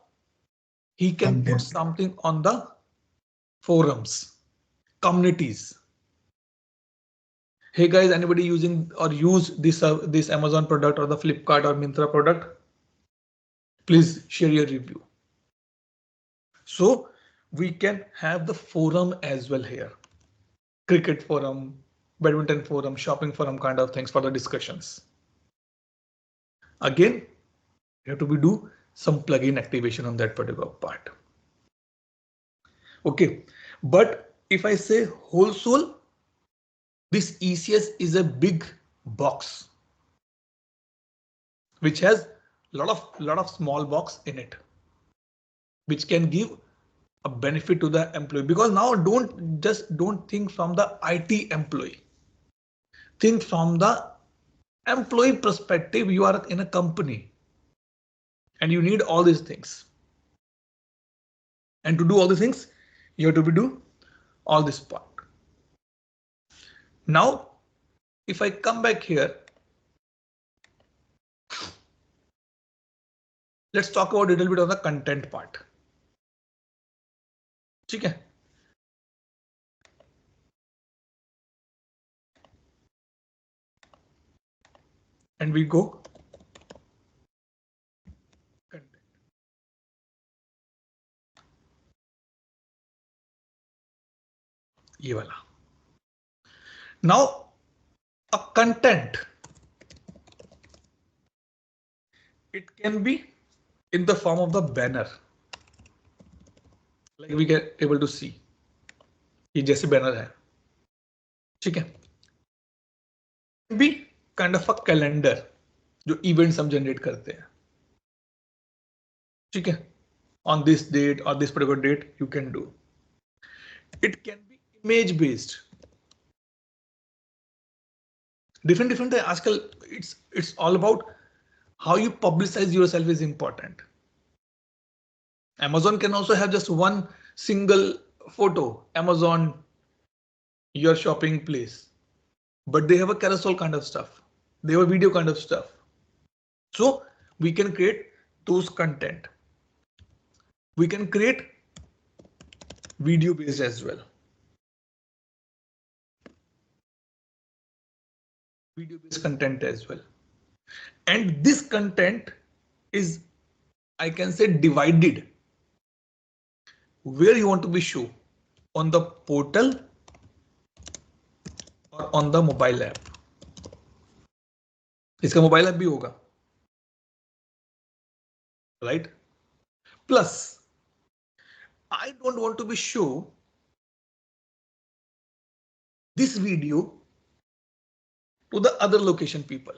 he can put something on the forums, communities. Hey guys, anybody using or use this Amazon product or the Flipkart or Myntra product? Please share your review. So we can have the forum as well here. Cricket forum, badminton forum, shopping forum kind of things for the discussions. Again, you have to do some plugin activation on that particular part. Okay, but if I say whole soul, this ECS is a big box which has lot of small box in it, which can give a benefit to the employee. Because now don't think from the IT employee. Think from the employee perspective. You are in a company and you need all these things. And to do all the things, you have to do all this part. Now, if I come back here, let's talk about a little bit on the content part. Okay. And we go content. ये वाला. Now, a content, it can be in the form of the banner, like we get able to see. ये जैसे banner है, ठीक है? Be kind of a calendar, जो events हम generate करते हैं, ठीक है? On this date or this particular date, you can do. It can be image based. Different है. आजकल it's all about how you publicize yourself is important. Amazon can also have just one single photo, Amazon, your shopping place, but they have a carousel kind of stuff. They have a video kind of stuff. So we can create those content. We can create video based as well. Video based content as well. And this content is, I can say, divided. Where you want to be shown, on the portal or on the mobile app. इसका mobile app भी होगा, right? Plus, I don't want to be show this video to the other location people.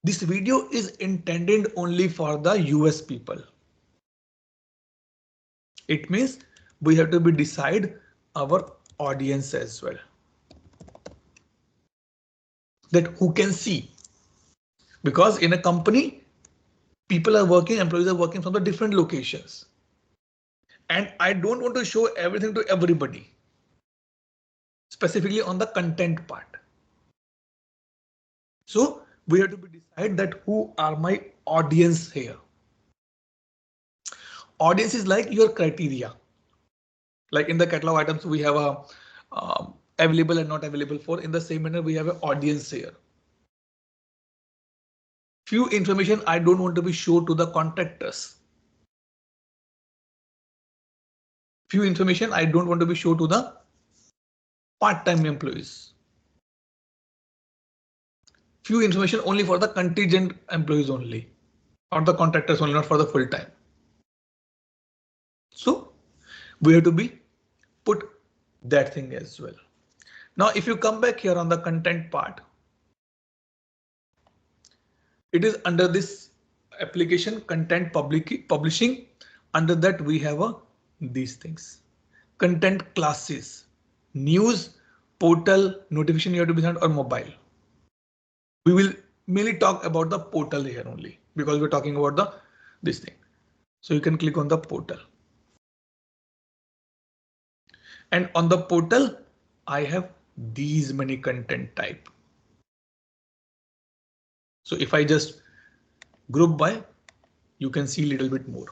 This video is intended only for the US people. It means we have to be decide our audience as well. That who can see. Because in a company, people are working, employees are working from the different locations. And I don't want to show everything to everybody. Specifically on the content part. So we have to be decide that who are my audience here. Audience is like your criteria. Like in the catalog items, we have a available and not available for. In the same manner, we have an audience here. Few information I don't want to be shown to the contractors. Few information I don't want to be shown to the part-time employees. Few information only for the contingent employees only, not the contractors only, not for the full time. So we have to be put that thing as well. Now, if you come back here on the content part, it is under this application content publishing. Under that we have these things: content classes, news, portal, notification you have to be sent, or mobile. We will mainly talk about the portal here only because we're talking about this thing. So you can click on the portal. And on the portal, I have these many content type. So if I just group by, you can see a little bit more.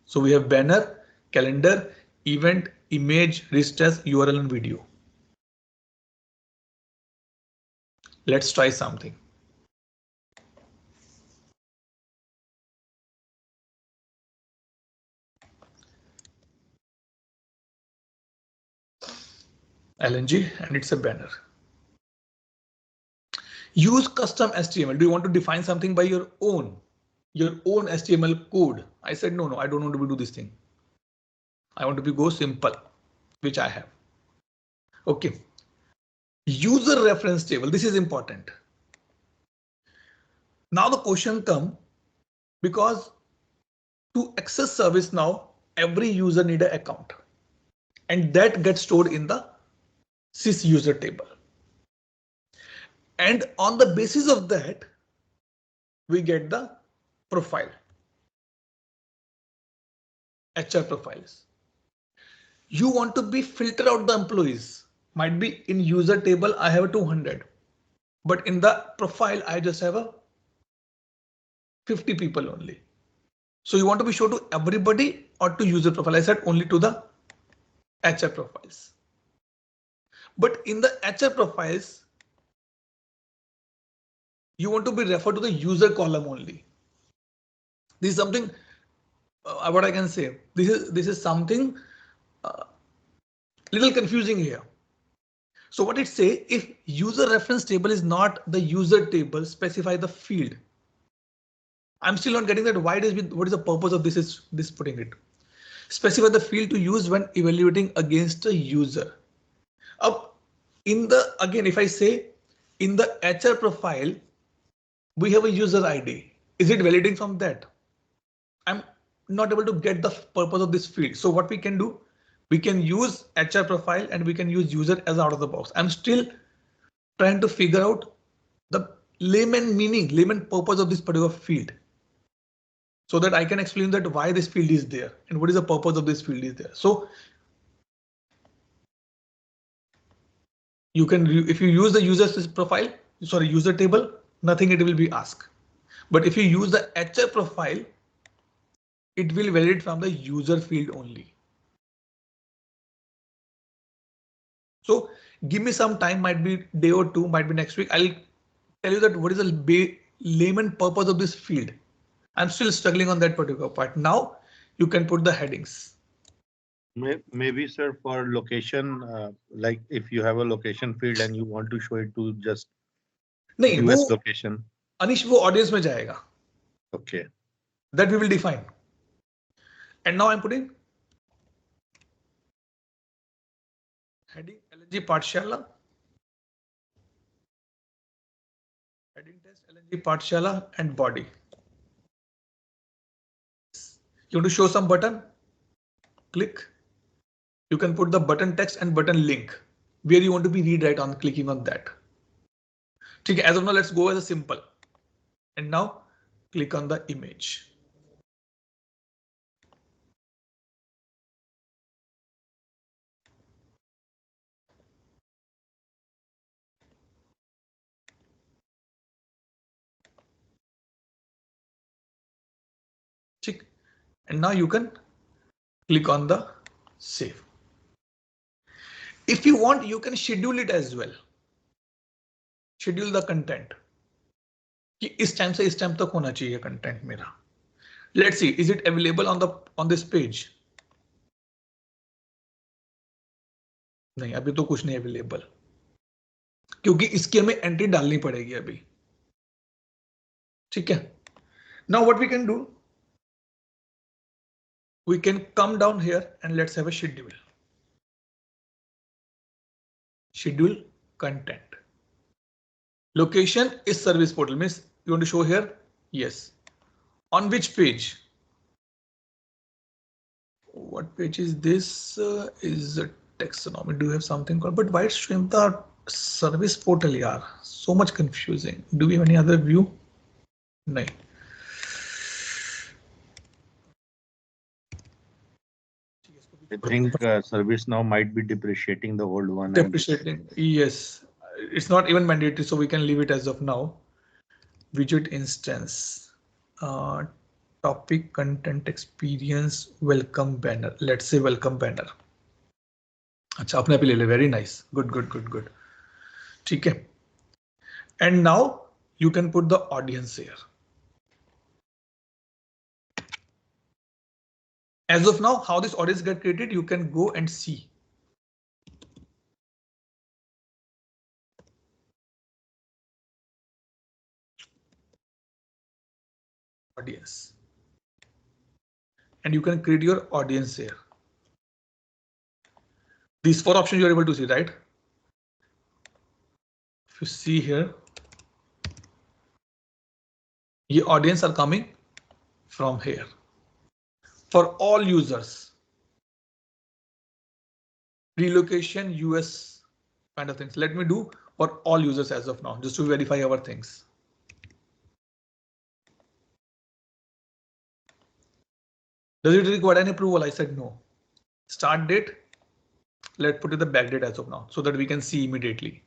So we have banner, calendar, event, image, registers, URL and video. Let's try something. LNG, and it's a banner. Use custom HTML. Do you want to define something by your own HTML code? I said, no, I don't want to do this thing. I want to go simple, which I have. OK. User reference table. This is important. Now the question comes, because to access service now, every user need an account, and that gets stored in the sys user table. And on the basis of that, we get the profile, HR profiles. You want to be filter out the employees. Might be in user table I have 200, but in the profile I just have 50 people only. So you want to be shown to everybody or to user profile? I said only to the HR profiles. But in the HR profiles, you want to be referred to the user column only. This is something what I can say. This is something little confusing here. So what it say, if user reference table is not the user table, specify the field. I'm still not getting that. What is the purpose of this putting it? Specify the field to use when evaluating against a user. Again, if I say in the HR profile, we have a user ID. Is it validating from that? I'm not able to get the purpose of this field. So what we can do, we can use HR profile and we can use user as out of the box. I'm still trying to figure out the layman purpose of this particular field, so that I can explain that why this field is there and what is the purpose of this field is there. So you can, if you use the user table, nothing it will be asked. But if you use the HR profile, it will validate from the user field only. So give me some time, might be day or two, might be next week. I'll tell you that what is the layman purpose of this field. I'm still struggling on that particular part. Now you can put the headings. Maybe, sir, for location, like if you have a location field and you want to show it to just US location. Anish, वो audience में जाएगा. Okay. That we will define. And now I'm putting heading LNG Pathshala. Heading test LNG Pathshala and body. You want to show some button? Click. You can put the button text and button link where you want to be read right on clicking on that. Okay, as of now, let's go as a simple. And now click on the image. And now you can click on the save. If you want, you can schedule it as well. Schedule the content. कि इस time से इस time तक होना चाहिए content मेरा. Let's see, is it available on this page? नहीं, अभी तो कुछ नहीं अवेलेबल, क्योंकि इसकी हमें एंट्री डालनी पड़ेगी अभी. ठीक है. Now what we can do? We can come down here and let's have a schedule. Schedule content. Location is service portal. Means you want to show here? Yes. On which page? What page is this? Is a taxonomy. Do you have something called? But why it's showing the service portal here? So much confusing. Do we have any other view? No. I think service now might be depreciating the old one. Depreciating, yes. It's not even mandatory, so we can leave it as of now. Widget instance, topic, content, experience, welcome banner. Let's say welcome banner. अच्छा आपने भी ले ले. Very nice. Good. ठीक है. And now you can put the audience here. As of now, how this audience get created, you can go and see. Audience. And you can create your audience here. These 4 options you are able to see, right? If you see here, your audience are coming from here. For all users, relocation, US kind of things. Let me do for all users as of now, just to verify our things. Does it require any approval? I said no. Start date. Let's put it the back date as of now so that we can see immediately.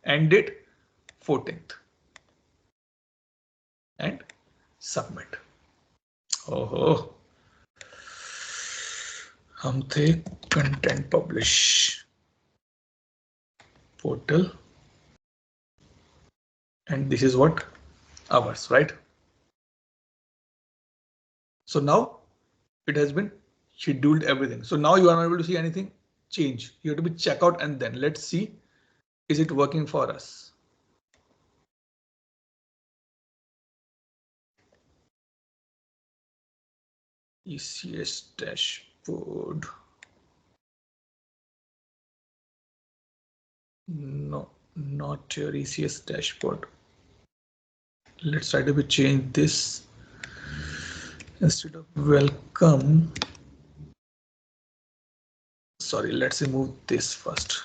End date 14th. And submit. Oh. हम थे content publish portal, and this is what ours, right? So now it has been scheduled everything. So now you are not able to see anything change. You have to be check out and then let's see, is it working for us? ECS dashboard. No, not your ECS dashboard. Let's try to change this. Instead of welcome, sorry, let's remove this first.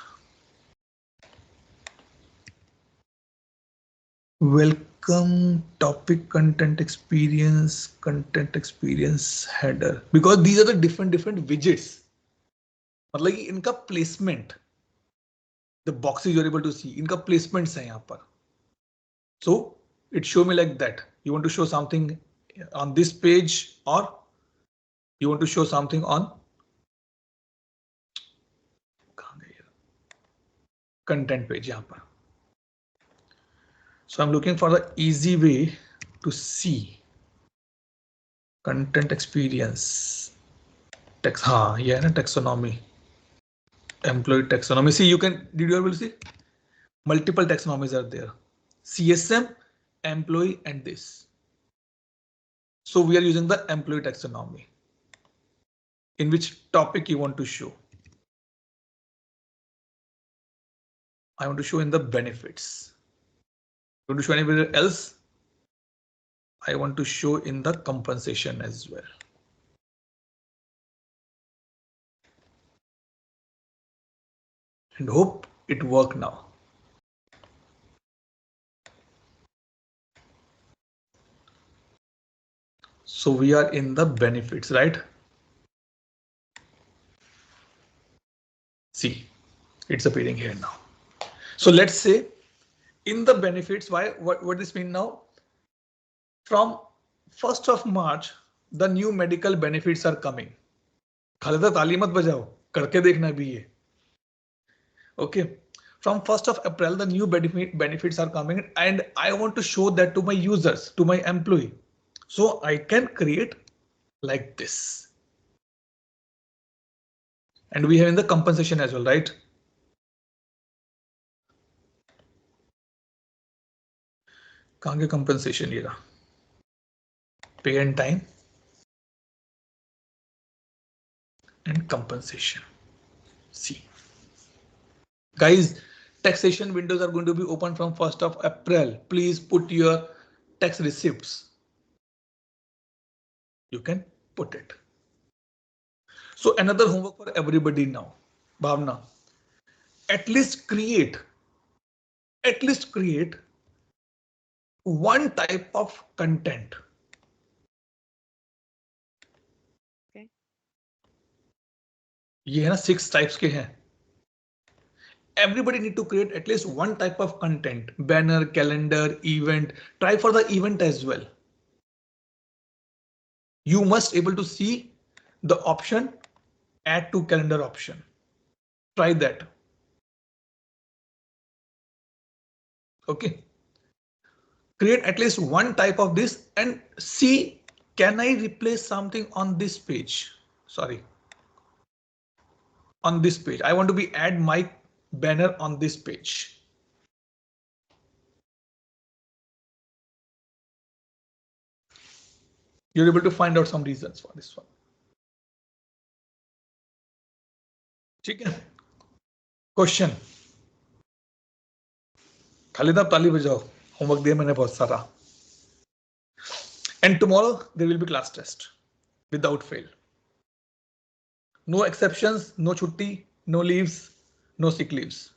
Welcome topic, content experience header, because these are the different widgets. मतलब कि इनका placement, the boxes you're able to see, इनका placements हैं यहाँ पर. So it show me like that. You want to show something on this page or you want to show something on content page यहाँ पर. So I'm looking for the easy way to see content experience. Text, हाँ, ये है ना taxonomy. Employee taxonomy. See, you can, did you able to see? Multiple taxonomies are there. CSM, employee, and this. So we are using the employee taxonomy. In which topic you want to show? I want to show in the benefits. You want to show anywhere else? I want to show in the compensation as well. And hope it worked now. So we are in the benefits, right? See, it's appearing here now. So let's say in the benefits, what this mean now? From 1st of March, the new medical benefits are coming. Khaleda ताली मत बजाओ, करके देखना भी ये. Okay. From 1st of April, the new benefits are coming and I want to show that to my users, to my employee. So I can create like this. And we have in the compensation as well, right? कहाँ के compensation ये रहा? Pay and time and compensation. See. Guys, taxation windows are going to be open from 1st of April. Please put your tax receipts. You can put it. So another homework for everybody now. Bhavna, at least create one type of content. Okay. ये है ना 6 types के हैं. Everybody need to create at least one type of content. Banner, calendar, event. Try for the event as well. You must able to see the option add to calendar option. Try that. Okay. Create at least one type of this and see, can I replace something on this page? Sorry. On this page, I want to be add my banner on this page. You're able to find out some reasons for this one. ठीक है? Question. Khalid आप ताली बजाओ. Homework दिया मैंने बहुत सारा. And tomorrow there will be class test without fail. No exceptions, no chutti, no leaves, no sick leaves.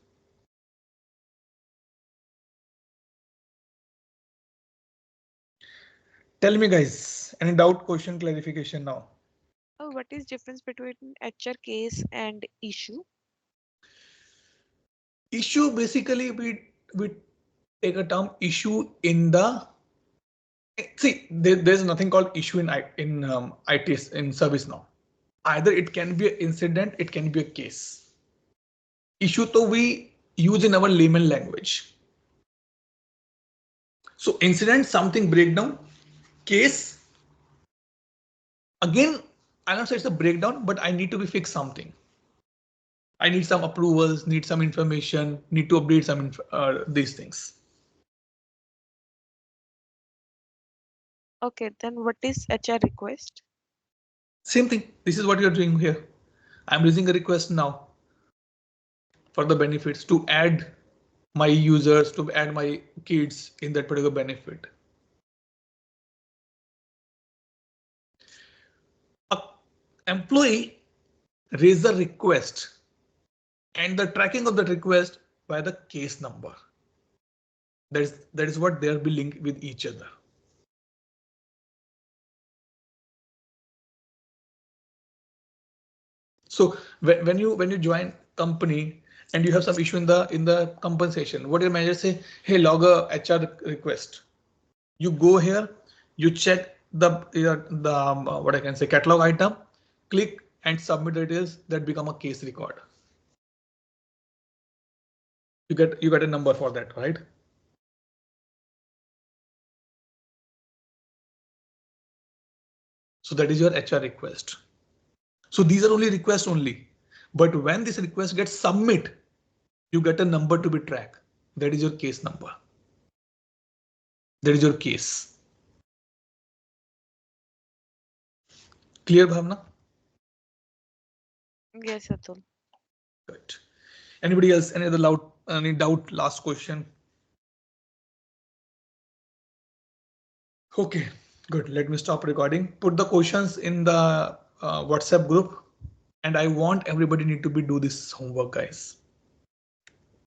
Tell me guys, any doubt, question, clarification now? What is difference between HR case and issue? Issue basically we take a term issue in the there's nothing called issue in ITS in service now. Either it can be an incident, it can be a case. Issue to we use in our layman language. So incident, something breakdown. Case, again, I don't say it's a breakdown, but I need to be fixed something. I need some approvals, need some information, need to update some these things. Okay, then what is HR request? Same thing. This is what you're doing here. I'm raising a request now for the benefits to add my users, to add my kids in that particular benefit. A employee raise a request and the tracking of that request by the case number. That is what they'll be linked with each other. So when you join company and you have some issue in the compensation, what your manager say? Hey, log a HR request. You go here, you check the what I can say catalog item, click and submit details that become a case record. You get a number for that, right? So that is your HR request. So these are only requests only. But when this request gets submit, you get a number to be tracked. That is your case number. That is your case. Clear, Bhavna? Yes, Atul. Good. Anybody else? Any doubt? Last question. Okay, good. Let me stop recording. Put the questions in the WhatsApp group, and I want everybody need to do this homework, guys.